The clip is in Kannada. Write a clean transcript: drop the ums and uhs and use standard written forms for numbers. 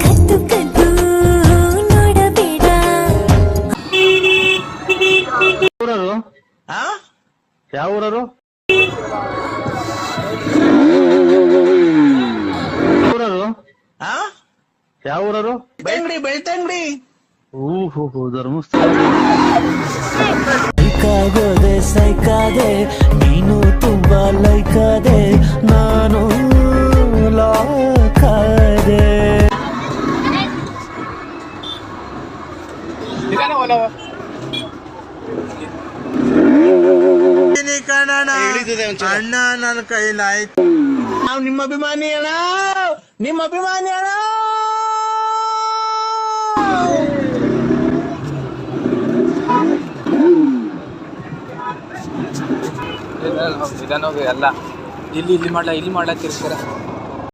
ಕದ್ದು ಕದ್ದು ನೋಡಬೇಡ. ಊರರು ಯಾವ ಊರರು? ಊರರು ಯಾವ ಊರರು? ಬೆಳ್ತಂಗಡಿ. ಓಹೋ ಧರ್ಮಸ್ಥಳ. ಲೈಕಾಗೋದೆ ಸೈಕಾದೆ ನೀನು ತುಂಬಾ ಲೈಕಾದೆ ನಾನು ಲಾಕಾದೆ. ಅಣ್ಣ ನನ್ನ ಕೈಲಾಯ್ತು. ನಾವು ನಿಮ್ಮ ಅಭಿಮಾನಿ ಅಣ್ಣ, ನಿಮ್ಮ ಅಭಿಮಾನಿ ಅಣ್ಣ. ನಿಧಾನವಾಗಿ ಅಲ್ಲ, ಇಲ್ಲಿ ಮಾಡ್ಲಾ ತಿರ್ಸ್ತಾರ.